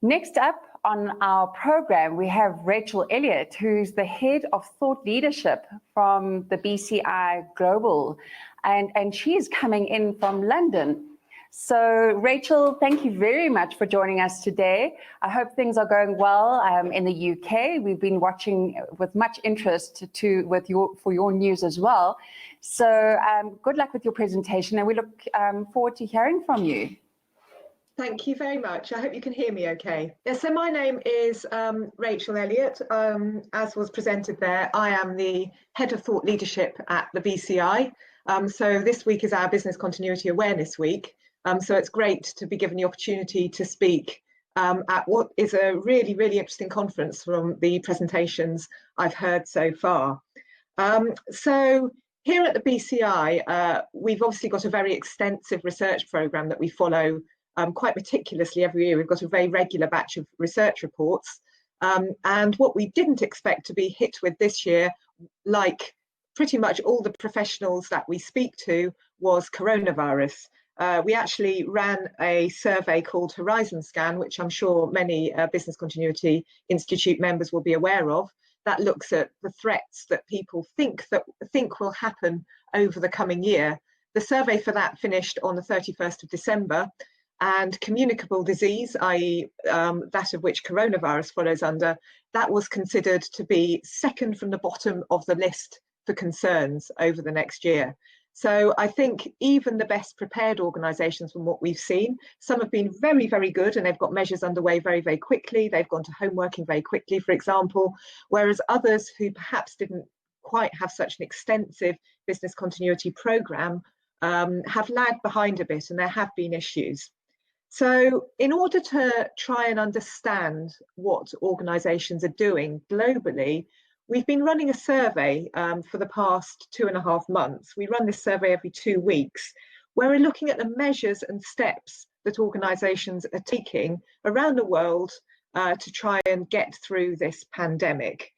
Next up on our program, we have Rachael Elliot, who's the head of thought leadership from the BCI Global, and she is coming in from London. So Rachael, thank you very much for joining us today. I hope things are going well in the UK. We've been watching with much interest for your news as well. So good luck with your presentation, and we look forward to hearing from you. Thank you very much. I hope you can hear me okay. Yeah, so my name is Rachael Elliot. As was presented there, I am the Head of Thought Leadership at the BCI. So this week is our Business Continuity Awareness Week. So it's great to be given the opportunity to speak at what is a really, really interesting conference from the presentations I've heard so far. So here at the BCI, we've obviously got a very extensive research programme that we follow quite meticulously every year. We've got a very regular batch of research reports. And what we didn't expect to be hit with this year, like pretty much all the professionals that we speak to, was coronavirus. We actually ran a survey called Horizon Scan, which I'm sure many Business Continuity Institute members will be aware of, that looks at the threats that people think will happen over the coming year. The survey for that finished on the 31st of December, and communicable disease, i.e. that of which coronavirus follows under, that was considered to be second from the bottom of the list for concerns over the next year. So I think even the best prepared organisations, from what we've seen, some have been very, very good and they've got measures underway very, very quickly. They've gone to home working very quickly, for example, whereas others who perhaps didn't quite have such an extensive business continuity programme have lagged behind a bit, and there have been issues. So in order to try and understand what organisations are doing globally, we've been running a survey for the past 2.5 months. We run this survey every 2 weeks, where we're looking at the measures and steps that organisations are taking around the world to try and get through this pandemic.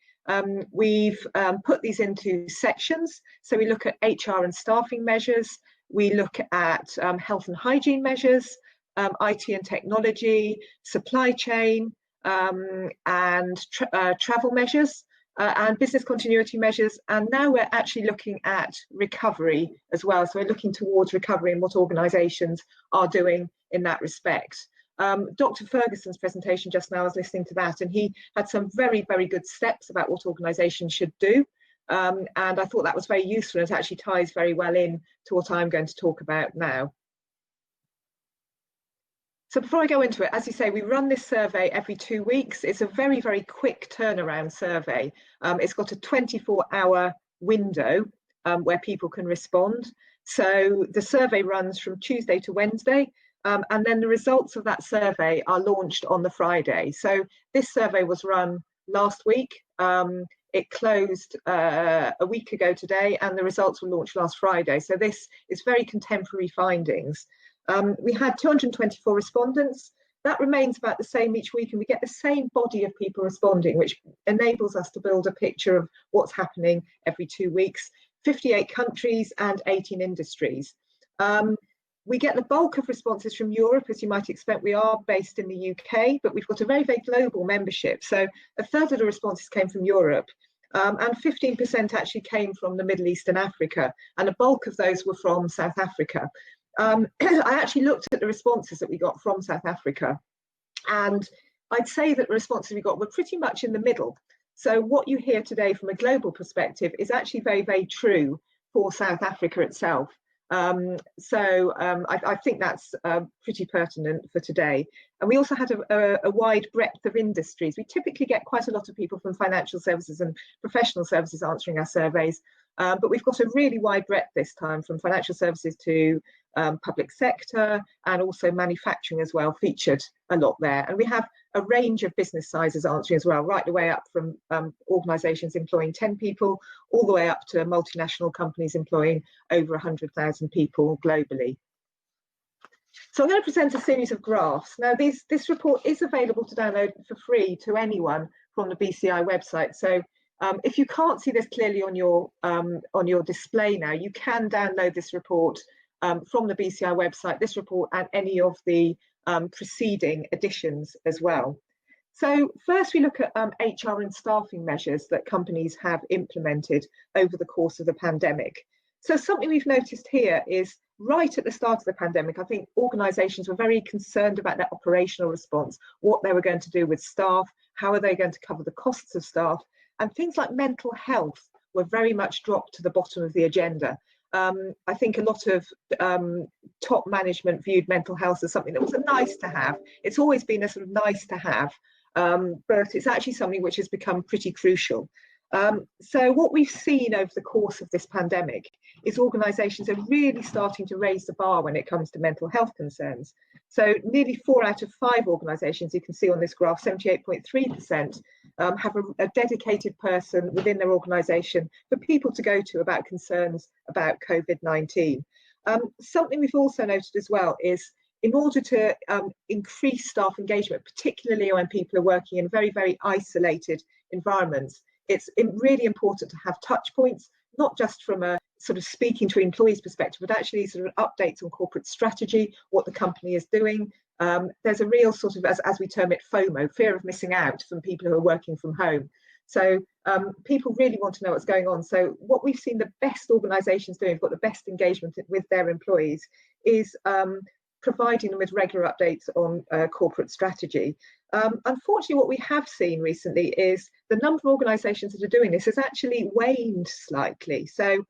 We've put these into sections. So we look at HR and staffing measures, we look at health and hygiene measures, IT and technology, supply chain, and travel measures, and business continuity measures. And now we're actually looking at recovery as well. So we're looking towards recovery and what organisations are doing in that respect. Dr. Ferguson's presentation just now, I was listening to that, and he had some very, very good steps about what organisations should do. And I thought that was very useful, and it actually ties very well in to what I'm going to talk about now. So before I go into it, as you say, we run this survey every 2 weeks. It's a very, very quick turnaround survey. It's got a 24-hour window where people can respond. So the survey runs from Tuesday to Wednesday, and then the results of that survey are launched on the Friday. So this survey was run last week. It closed a week ago today, and the results were launched last Friday. So this is very contemporary findings. We had 224 respondents. That remains about the same each week, and we get the same body of people responding, which enables us to build a picture of what's happening every 2 weeks. 58 countries and 18 industries. We get the bulk of responses from Europe. As you might expect, we are based in the UK, but we've got a very, very global membership. So a third of the responses came from Europe, and 15% actually came from the Middle East and Africa, and a bulk of those were from South Africa. I actually looked at the responses that we got from South Africa, and I'd say that the responses we got were pretty much in the middle. So what you hear today from a global perspective is actually very, very true for South Africa itself. I think that's pretty pertinent for today. And we also had a wide breadth of industries. We typically get quite a lot of people from financial services and professional services answering our surveys, but we've got a really wide breadth this time, from financial services to public sector, and also manufacturing as well featured a lot there. And we have a range of business sizes answering as well, right the way up from organisations employing 10 people all the way up to multinational companies employing over 100,000 people globally. So I'm going to present a series of graphs. Now this report is available to download for free to anyone from the BCI website. So if you can't see this clearly on your display now, you can download this report from the BCI website, this report and any of the preceding additions as well. So first we look at HR and staffing measures that companies have implemented over the course of the pandemic. So something we've noticed here is right at the start of the pandemic, I think organisations were very concerned about their operational response, what they were going to do with staff, how are they going to cover the costs of staff, and things like mental health were very much dropped to the bottom of the agenda. I think a lot of top management viewed mental health as something that was a nice to have. It's always been a sort of nice to have, but it's actually something which has become pretty crucial. So what we've seen over the course of this pandemic is organisations are really starting to raise the bar when it comes to mental health concerns. So nearly 4 out of 5 organisations, you can see on this graph, 78.3%, have a dedicated person within their organisation for people to go to about concerns about COVID-19. Something we've also noted as well is in order to increase staff engagement, particularly when people are working in very, very isolated environments, it's really important to have touch points, not just from a sort of speaking to employees perspective, but actually sort of updates on corporate strategy, what the company is doing. There's a real sort of, as we term it, FOMO, fear of missing out from people who are working from home. So people really want to know what's going on. So what we've seen the best organisations doing, have got the best engagement with their employees, is providing them with regular updates on corporate strategy. Unfortunately, what we have seen recently is the number of organisations that are doing this has actually waned slightly. So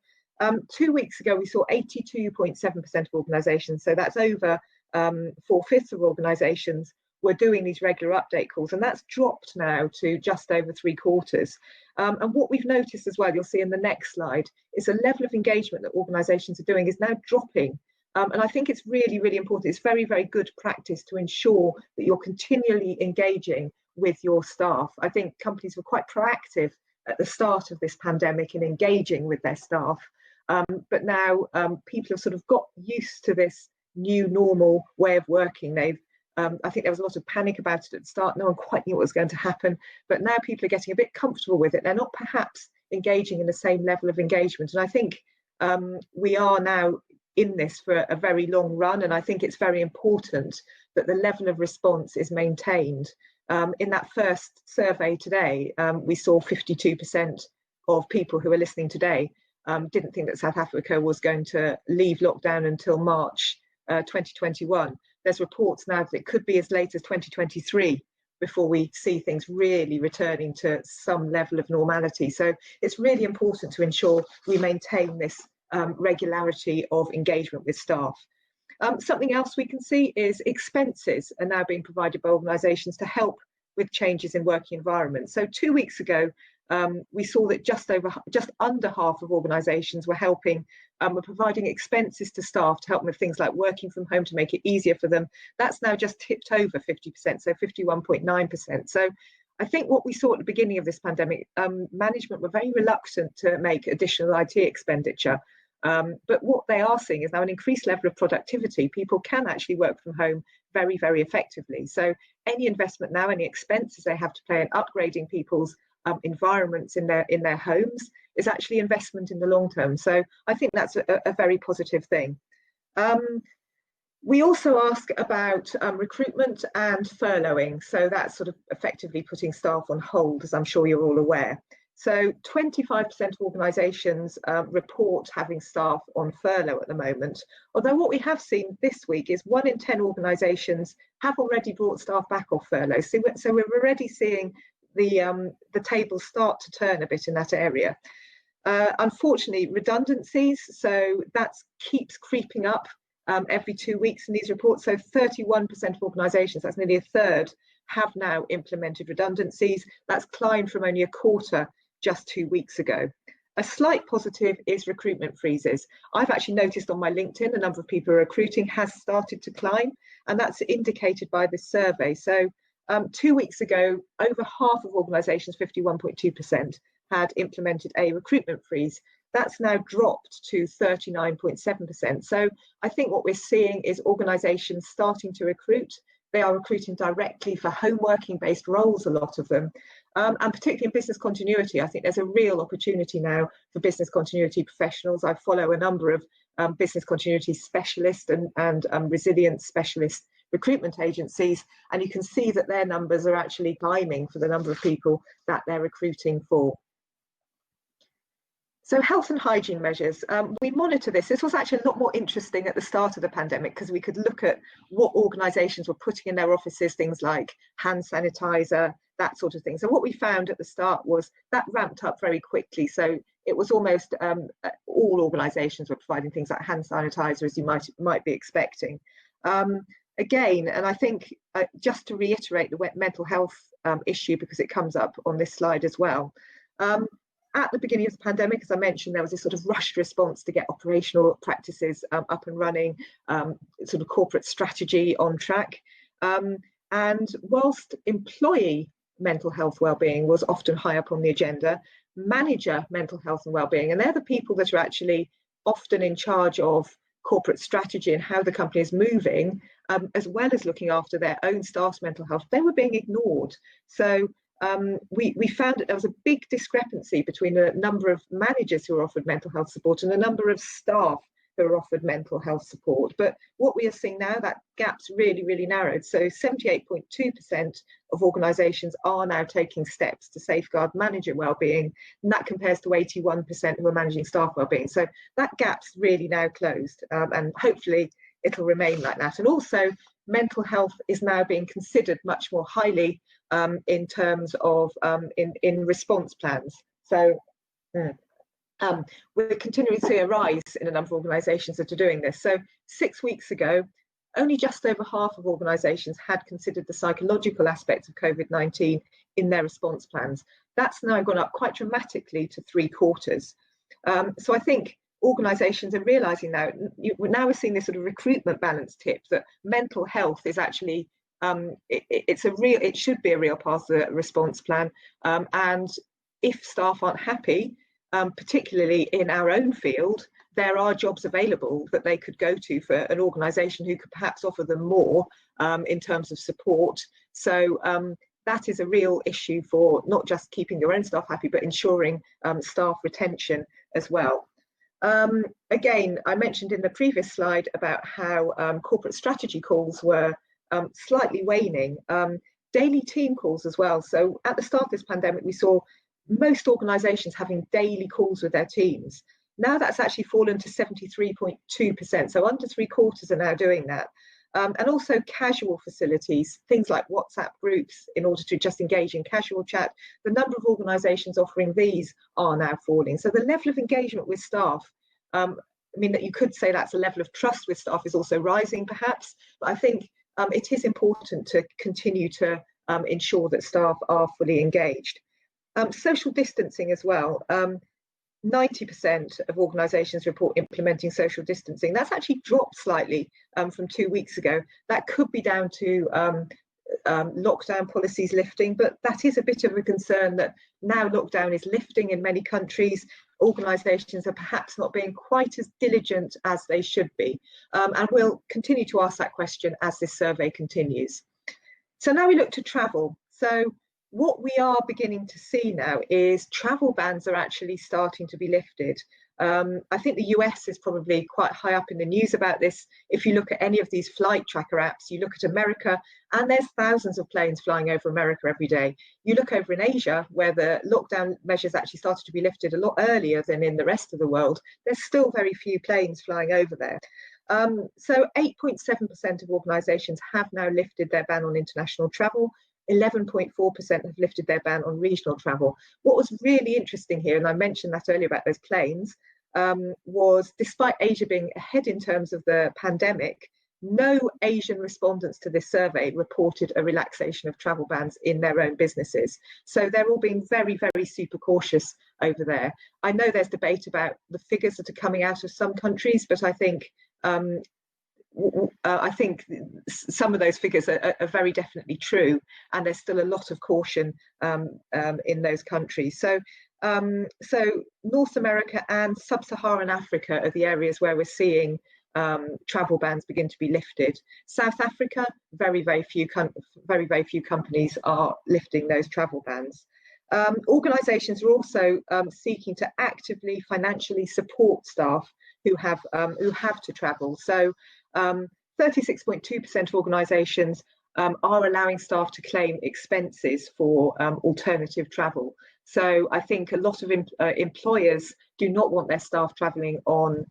2 weeks ago, we saw 82.7% of organisations, so that's over 4/5 of organisations, were doing these regular update calls, and that's dropped now to just over 3/4. And what we've noticed as well, you'll see in the next slide, is the level of engagement that organisations are doing is now dropping. And I think it's really, really important. It's very, very good practice to ensure that you're continually engaging with your staff. I think companies were quite proactive at the start of this pandemic in engaging with their staff. But now people have sort of got used to this new normal way of working. I think there was a lot of panic about it at the start. No one quite knew what was going to happen. But now people are getting a bit comfortable with it. They're not perhaps engaging in the same level of engagement. And I think we are now in this for a very long run, and I think it's very important that the level of response is maintained. In that first survey today, we saw 52% of people who are listening today didn't think that South Africa was going to leave lockdown until March 2021. There's reports now that it could be as late as 2023 before we see things really returning to some level of normality. So it's really important to ensure we maintain this regularity of engagement with staff. Something else we can see is expenses are now being provided by organisations to help with changes in working environments. So 2 weeks ago, we saw that just under half of organisations were helping, were providing expenses to staff to help them with things like working from home to make it easier for them. That's now just tipped over 50%, so 51.9%. So I think what we saw at the beginning of this pandemic, management were very reluctant to make additional IT expenditure. But what they are seeing is now an increased level of productivity. People can actually work from home very, very effectively. So any investment now, any expenses they have to pay in upgrading people's environments in their homes is actually investment in the long term. So I think that's a very positive thing. We also ask about recruitment and furloughing. So that's sort of effectively putting staff on hold, as I'm sure you're all aware. So 25% of organisations report having staff on furlough at the moment. Although what we have seen this week is 1 in 10 organisations have already brought staff back off furlough. So we're already seeing the tables start to turn a bit in that area. Unfortunately, redundancies, so that keeps creeping up every 2 weeks in these reports. So 31% of organisations, that's nearly a third, have now implemented redundancies. That's climbed from only a quarter just 2 weeks ago. A slight positive is recruitment freezes. I've actually noticed on my LinkedIn the number of people recruiting has started to climb, and that's indicated by this survey. So 2 weeks ago, over half of organisations, 51.2%, had implemented a recruitment freeze. That's now dropped to 39.7%. So I think what we're seeing is organisations starting to recruit. They are recruiting directly for home working based roles, a lot of them. And particularly in business continuity, I think there's a real opportunity now for business continuity professionals. I follow a number of business continuity specialists and resilience specialists recruitment agencies, and you can see that their numbers are actually climbing for the number of people that they're recruiting for. So health and hygiene measures, we monitor this. This was actually a lot more interesting at the start of the pandemic because we could look at what organisations were putting in their offices, things like hand sanitizer, that sort of thing. So what we found at the start was that ramped up very quickly. So it was almost all organisations were providing things like hand sanitizer, as you might be expecting. Again, and I think just to reiterate the mental health issue, because it comes up on this slide as well. At the beginning of the pandemic, as I mentioned, there was this sort of rushed response to get operational practices up and running, sort of corporate strategy on track. And whilst employee mental health wellbeing was often high up on the agenda, manager mental health and wellbeing, and they're the people that are actually often in charge of corporate strategy and how the company is moving, as well as looking after their own staff's mental health, they were being ignored. So we found that there was a big discrepancy between the number of managers who are offered mental health support and the number of staff who are offered mental health support. But what we are seeing now, that gap's really, really narrowed. So 78.2% of organisations are now taking steps to safeguard manager wellbeing, and that compares to 81% who are managing staff wellbeing. So that gap's really now closed, and hopefully it'll remain like that. And also, mental health is now being considered much more highly in terms of in response plans. So we're continuing to see a rise in a number of organisations that are doing this. So 6 weeks ago, only just over half of organisations had considered the psychological aspects of COVID-19 in their response plans. That's now gone up quite dramatically to 3/4. So I think organisations are realising now, we're seeing this sort of recruitment balance tip that mental health is actually, it should be a real part of the response plan. And if staff aren't happy, particularly in our own field, there are jobs available that they could go to for an organisation who could perhaps offer them more in terms of support. So that is a real issue for not just keeping your own staff happy, but ensuring staff retention as well. Again, I mentioned in the previous slide about how corporate strategy calls were slightly waning. Daily team calls as well. So at the start of this pandemic, we saw most organisations having daily calls with their teams. Now that's actually fallen to 73.2%. So under 3/4 are now doing that. And also casual facilities, things like WhatsApp groups, in order to just engage in casual chat. The number of organisations offering these are now falling. So the level of engagement with staff, I mean, that you could say that's a level of trust with staff, is also rising perhaps. But I think it is important to continue to ensure that staff are fully engaged. Social distancing as well. 90% of organisations report implementing social distancing. That's actually dropped slightly from 2 weeks ago. That could be down to lockdown policies lifting, but that is a bit of a concern that now lockdown is lifting in many countries. Organisations are perhaps not being quite as diligent as they should be. And we'll continue to ask that question as this survey continues. So now we look to travel. So what we are beginning to see now is travel bans are actually starting to be lifted. I think the US is probably quite high up in the news about this. If you look at any of these flight tracker apps, you look at America, and there's thousands of planes flying over America every day. You look over in Asia, where the lockdown measures actually started to be lifted a lot earlier than in the rest of the world. There's still very few planes flying over there. So 8.7% of organisations have now lifted their ban on international travel. 11.4% have lifted their ban on regional travel. What was really interesting here, and I mentioned that earlier about those planes, was despite Asia being ahead in terms of the pandemic, no Asian respondents to this survey reported a relaxation of travel bans in their own businesses. So they're all being very, very super cautious over there. I know there's debate about the figures that are coming out of some countries, but I think some of those figures are very definitely true, and there's still a lot of caution in those countries. So North America and Sub-Saharan Africa are the areas where we're seeing travel bans begin to be lifted. South Africa, very few companies are lifting those travel bans. Organisations are also seeking to actively financially support staff who have to travel. So 36.2% of organisations are allowing staff to claim expenses for alternative travel. So I think a lot of employers do not want their staff travelling on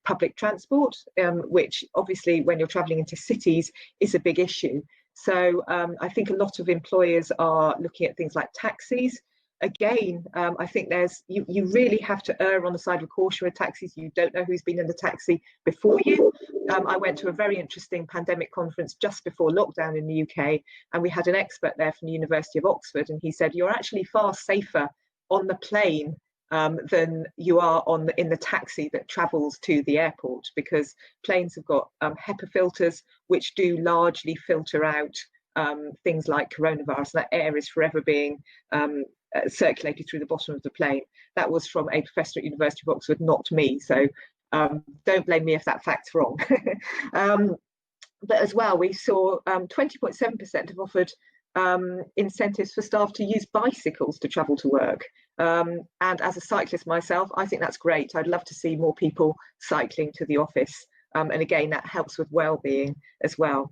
public transport, which obviously when you're travelling into cities is a big issue. So I think a lot of employers are looking at things like taxis. Again, I think you really have to err on the side of caution with taxis. You don't know who's been in the taxi before you. I went to a very interesting pandemic conference just before lockdown in the UK, and we had an expert there from the University of Oxford, and he said you're actually far safer on the plane than you are in the taxi that travels to the airport, because planes have got HEPA filters which do largely filter out things like coronavirus. That air is forever being circulated through the bottom of the plane. That was from a professor at University of Oxford, not me. So don't blame me if that fact's wrong. But as well, we saw 20.7% have offered incentives for staff to use bicycles to travel to work. And as a cyclist myself, I think that's great. I'd love to see more people cycling to the office. And again, that helps with well-being as well.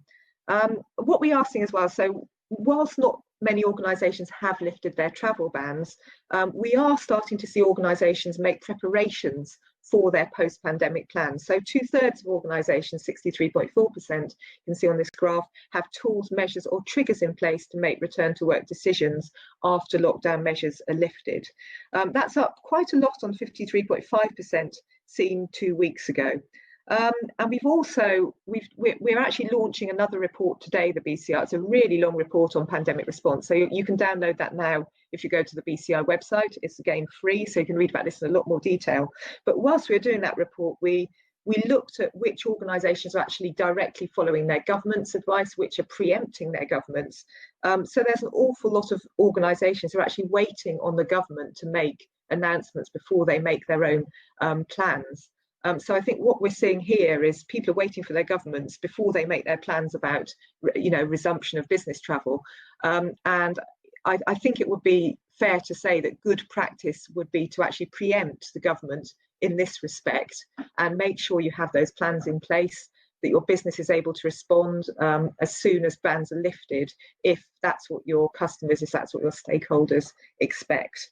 What we are seeing as well, so whilst not many organisations have lifted their travel bans, we are starting to see organisations make preparations for their post-pandemic plans. So 2/3 of organisations, 63.4%, you can see on this graph, have tools, measures or triggers in place to make return to work decisions after lockdown measures are lifted. That's up quite a lot on 53.5% seen 2 weeks ago. And we're actually launching another report today, the BCI. It's a really long report on pandemic response. So you can download that now if you go to the BCI website. It's again free, so you can read about this in a lot more detail. But whilst we were doing that report, we looked at which organisations are actually directly following their government's advice, which are preempting their governments. So there's an awful lot of organisations who are actually waiting on the government to make announcements before they make their own plans. So I think what we're seeing here is people are waiting for their governments before they make their plans about, resumption of business travel. And I think it would be fair to say that good practice would be to actually preempt the government in this respect and make sure you have those plans in place, that your business is able to respond as soon as bans are lifted, if that's what your customers, if that's what your stakeholders expect.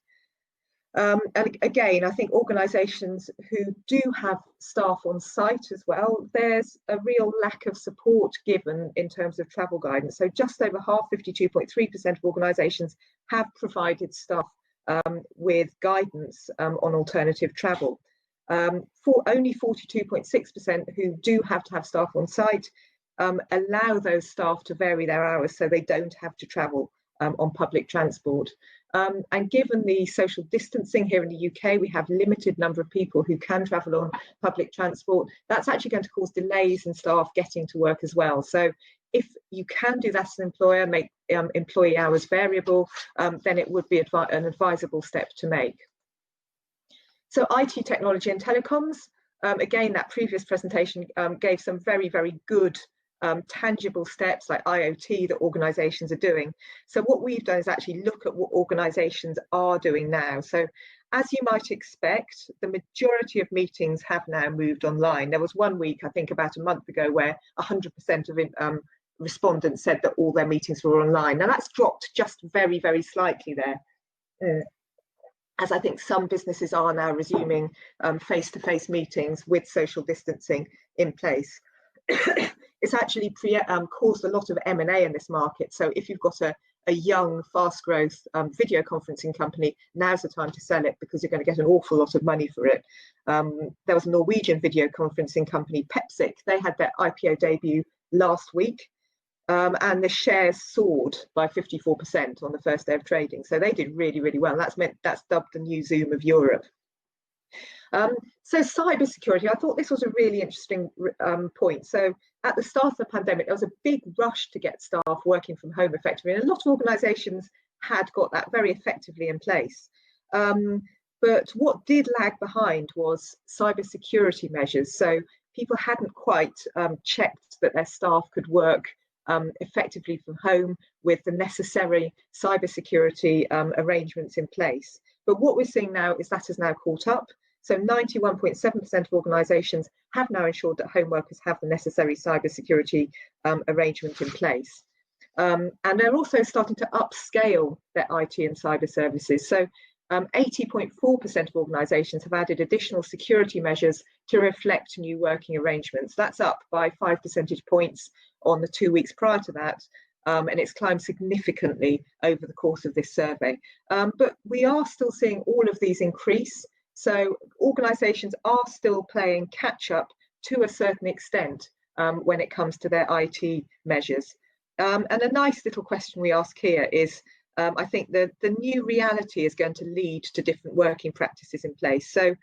And again, I think organisations who do have staff on site as well, there's a real lack of support given in terms of travel guidance. So just over half, 52.3% of organisations have provided staff with guidance on alternative travel. For only 42.6% who do have to have staff on site allow those staff to vary their hours so they don't have to travel on public transport. And given the social distancing here in the UK, we have limited number of people who can travel on public transport. That's actually going to cause delays in staff getting to work as well. So if you can do that as an employer, make employee hours variable, then it would be an advisable step to make. So IT, technology and telecoms, again, that previous presentation gave some very, very good tangible steps like IoT that organisations are doing. So what we've done is actually look at what organisations are doing now. So as you might expect, the majority of meetings have now moved online. There was 1 week, I think about a month ago, where 100% of respondents said that all their meetings were online. Now that's dropped just very, very slightly there. As I think some businesses are now resuming face-to-face meetings with social distancing in place. It's actually caused a lot of M&A in this market. So if you've got a young, fast growth video conferencing company, now's the time to sell it because you're going to get an awful lot of money for it. There was a Norwegian video conferencing company, Pepsic. They had their IPO debut last week and the shares soared by 54% on the first day of trading. So they did really, really well. That's dubbed the new Zoom of Europe. So cybersecurity, I thought this was a really interesting point. So at the start of the pandemic, there was a big rush to get staff working from home effectively, and a lot of organisations had got that very effectively in place. But what did lag behind was cybersecurity measures. So people hadn't quite checked that their staff could work effectively from home with the necessary cybersecurity arrangements in place. But what we're seeing now is that has now caught up. So 91.7% of organisations have now ensured that home workers have the necessary cybersecurity arrangement in place. And they're also starting to upscale their IT and cyber services. So 80.4% of organisations have added additional security measures to reflect new working arrangements. That's up by 5 percentage points on the 2 weeks prior to that. And it's climbed significantly over the course of this survey. But we are still seeing all of these increase. So organisations are still playing catch up to a certain extent when it comes to their IT measures. And a nice little question we ask here is, I think the new reality is going to lead to different working practices in place. So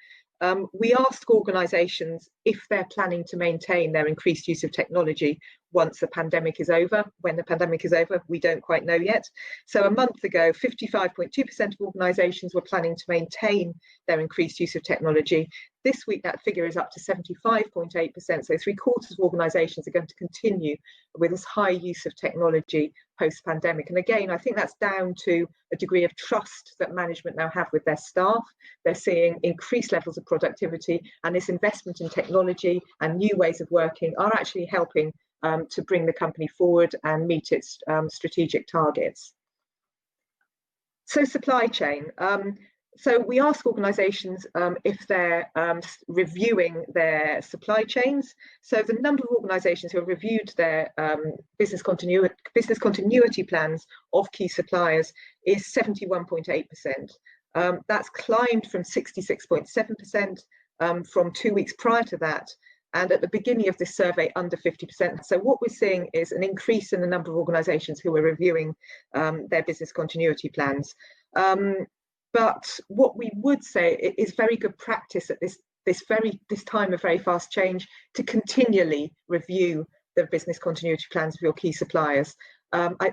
we ask organisations if they're planning to maintain their increased use of technology once the pandemic is over. When the pandemic is over, we don't quite know yet. So a month ago, 55.2% of organisations were planning to maintain their increased use of technology. This week, that figure is up to 75.8%. So 3/4 of organisations are going to continue with this high use of technology post-pandemic. And again, I think that's down to a degree of trust that management now have with their staff. They're seeing increased levels of productivity, and this investment in technology and new ways of working are actually helping to bring the company forward and meet its strategic targets. So supply chain. So we ask organisations if they're reviewing their supply chains. So the number of organisations who have reviewed their business continuity plans of key suppliers is 71.8%. That's climbed from 66.7% from 2 weeks prior to that. And at the beginning of this survey, under 50%. So what we're seeing is an increase in the number of organisations who are reviewing their business continuity plans. But what we would say is very good practice at this time of very fast change to continually review the business continuity plans of your key suppliers.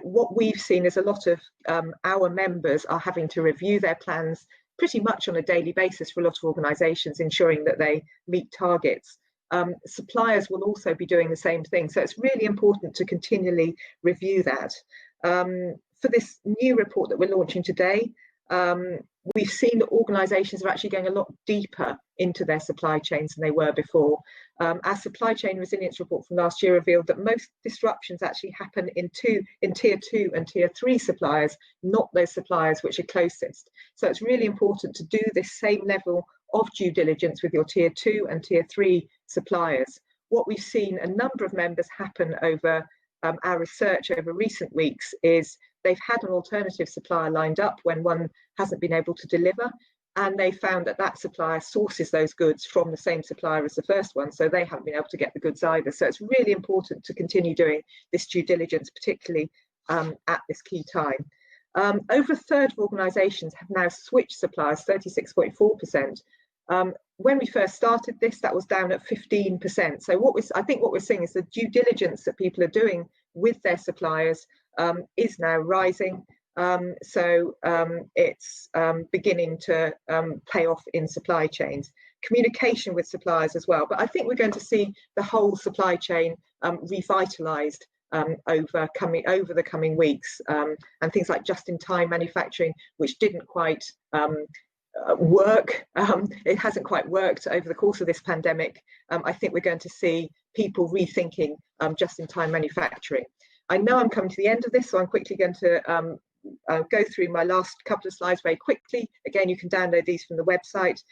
What we've seen is a lot of our members are having to review their plans pretty much on a daily basis for a lot of organisations, ensuring that they meet targets. Suppliers will also be doing the same thing. So it's really important to continually review that. For this new report that we're launching today, we've seen that organisations are actually going a lot deeper into their supply chains than they were before. Our supply chain resilience report from last year revealed that most disruptions actually happen in tier 2 and tier 3 suppliers, not those suppliers which are closest. So it's really important to do this same level of due diligence with your tier 2 and tier 3 suppliers. What we've seen a number of members happen over our research over recent weeks is they've had an alternative supplier lined up when one hasn't been able to deliver, and they found that that supplier sources those goods from the same supplier as the first one, so they haven't been able to get the goods either. So it's really important to continue doing this due diligence, particularly at this key time. Over a third of organisations have now switched suppliers, 36.4%. When we first started this, that was down at 15%. So I think what we're seeing is the due diligence that people are doing with their suppliers is now rising. So it's beginning to pay off in supply chains. Communication with suppliers as well. But I think we're going to see the whole supply chain revitalised over the coming weeks, and things like just-in-time manufacturing, which didn't quite work. It hasn't quite worked over the course of this pandemic. I think we're going to see people rethinking just-in-time manufacturing. I know I'm coming to the end of this, so I'm quickly going to go through my last couple of slides very quickly. Again, you can download these from the website.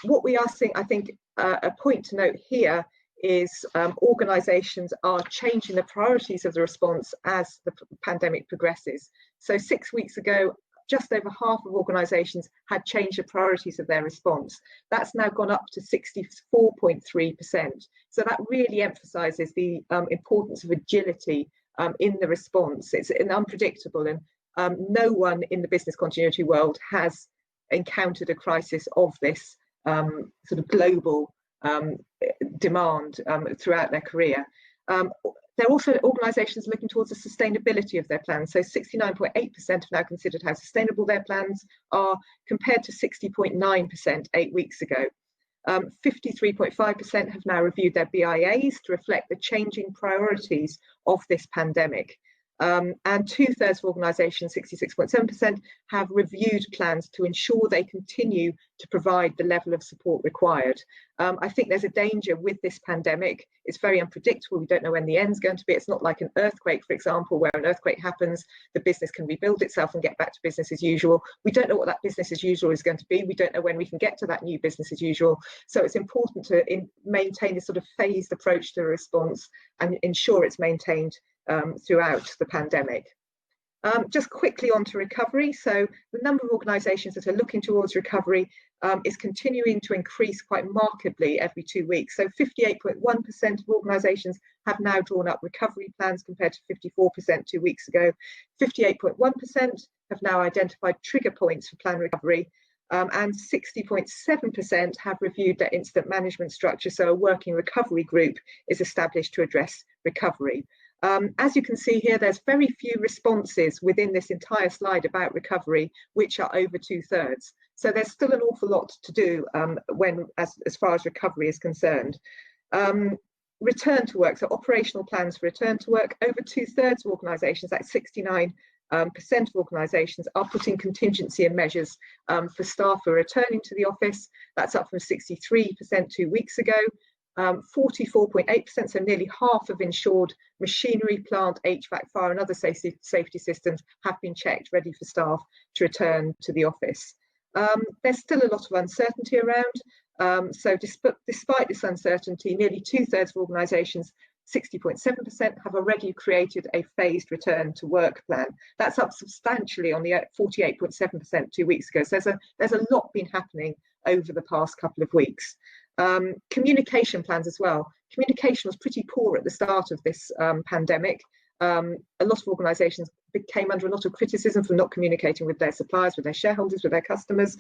What we are seeing, I think, a point to note here is organisations are changing the priorities of the response as the pandemic progresses. So 6 weeks ago, just over half of organisations had changed the priorities of their response. That's now gone up to 64.3%. So that really emphasises the importance of agility in the response. It's unpredictable, and no one in the business continuity world has encountered a crisis of this sort of global demand throughout their career. They're also organisations looking towards the sustainability of their plans. So 69.8% have now considered how sustainable their plans are, compared to 60.9% 8 weeks ago. 53.5% have now reviewed their BIAs to reflect the changing priorities of this pandemic. And 2/3 of organisations, 66.7%, have reviewed plans to ensure they continue to provide the level of support required. I think there's a danger with this pandemic. It's very unpredictable. We don't know when the end's going to be. It's not like an earthquake, for example, where an earthquake happens, the business can rebuild itself and get back to business as usual. We don't know what that business as usual is going to be. We don't know when we can get to that new business as usual. So it's important to maintain this sort of phased approach to the response and ensure it's maintained throughout the pandemic. Just quickly on to recovery. So the number of organisations that are looking towards recovery is continuing to increase quite markedly every 2 weeks. So 58.1% of organisations have now drawn up recovery plans compared to 54% 2 weeks ago. 58.1% have now identified trigger points for plan recovery. And 60.7% have reviewed their incident management structure. So a working recovery group is established to address recovery. As you can see here, there's very few responses within this entire slide about recovery, which are over 2/3. So there's still an awful lot to do as far as recovery is concerned. Return to work, so operational plans for return to work, over 2/3 of organisations, that's 69% of organisations, are putting contingency and measures for staff who are returning to the office. That's up from 63% 2 weeks ago. 44.8%, so nearly half of insured machinery, plant, HVAC, fire and other safety systems have been checked, ready for staff to return to the office. There's still a lot of uncertainty around. So despite this uncertainty, nearly 2/3 of organisations, 60.7%, have already created a phased return to work plan. That's up substantially on the 48.7% 2 weeks ago. So there's a lot been happening over the past couple of weeks. Communication plans as well. Communication was pretty poor at the start of this pandemic. A lot of organisations came under a lot of criticism for not communicating with their suppliers, with their shareholders, with their customers.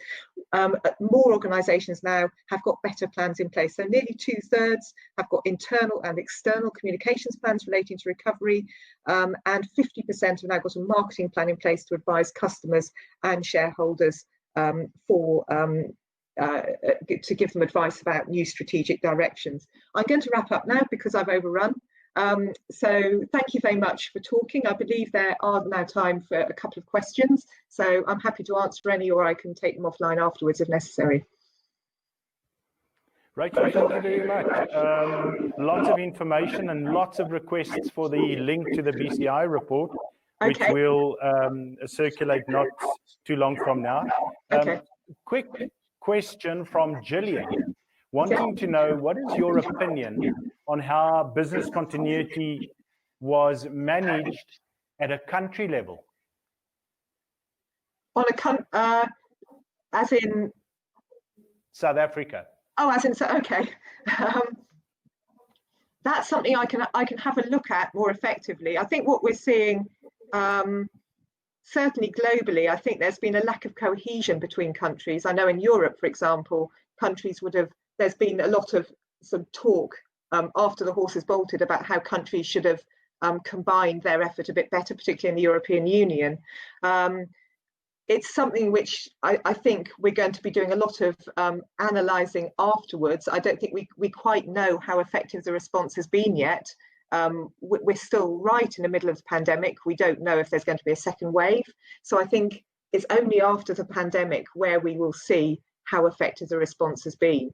More organisations now have got better plans in place. So nearly 2/3 have got internal and external communications plans relating to recovery, and 50% have now got a marketing plan in place to advise customers and shareholders to give them advice about new strategic directions. I'm going to wrap up now because I've overrun. So thank you very much for talking. I believe there are now time for a couple of questions. So I'm happy to answer any, or I can take them offline afterwards if necessary. Rachel, thank you very much. Lots of information and lots of requests for the link to the BCI report, which will circulate not too long from now. Quick question from Gillian, wanting to know, what is your opinion on how business continuity was managed at a country level? On a as in South Africa. Oh, as in, okay. That's something I can have a look at more effectively. I think what we're seeing, certainly globally, I think there's been a lack of cohesion between countries. I know in Europe, for example, there's been a lot of some talk after the horses bolted about how countries should have combined their effort a bit better, particularly in the European Union. It's something which I think we're going to be doing a lot of analysing afterwards. I don't think we quite know how effective the response has been yet. We're still right in the middle of the pandemic. We don't know if there's going to be a second wave. So I think it's only after the pandemic where we will see how effective the response has been.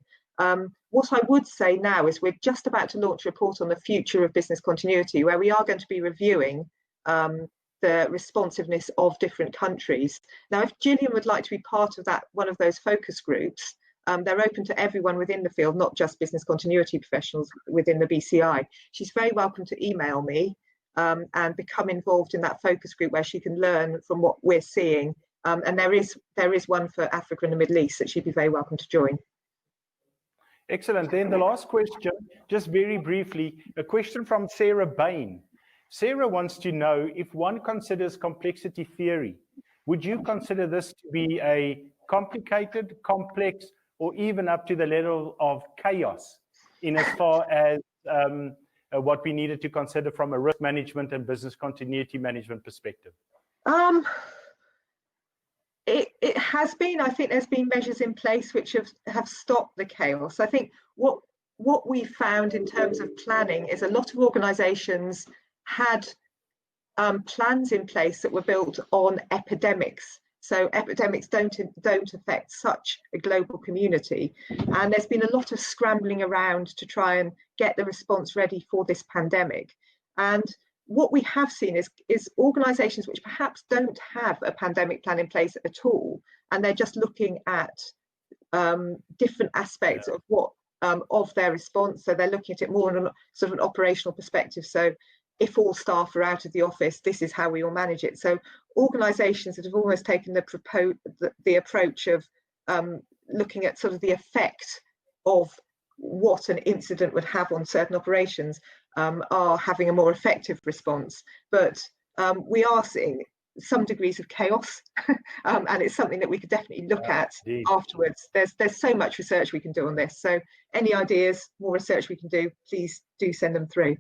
What I would say now is we're just about to launch a report on the future of business continuity, where we are going to be reviewing the responsiveness of different countries. Now, if Gillian would like to be part of that, one of those focus groups, they're open to everyone within the field, not just business continuity professionals within the BCI. She's very welcome to email me and become involved in that focus group where she can learn from what we're seeing. And there is one for Africa and the Middle East that she'd be very welcome to join. Excellent. Then the last question, just very briefly, a question from Sarah Bain. Sarah wants to know, if one considers complexity theory, would you consider this to be a complicated, complex, or even up to the level of chaos in as far as what we needed to consider from a risk management and business continuity management perspective? It has been. I think there's been measures in place which have stopped the chaos. I think what we found in terms of planning is a lot of organisations had plans in place that were built on epidemics. So epidemics don't affect such a global community. And there's been a lot of scrambling around to try and get the response ready for this pandemic. And what we have seen is organisations which perhaps don't have a pandemic plan in place at all, and they're just looking at different aspects of what of their response. So they're looking at it more on a sort of an operational perspective. So if all staff are out of the office, this is how we will manage it. So organisations that have almost taken the approach of looking at sort of the effect of what an incident would have on certain operations are having a more effective response. But we are seeing some degrees of chaos, and it's something that we could definitely look at afterwards. There's so much research we can do on this. So any ideas, more research we can do, please do send them through.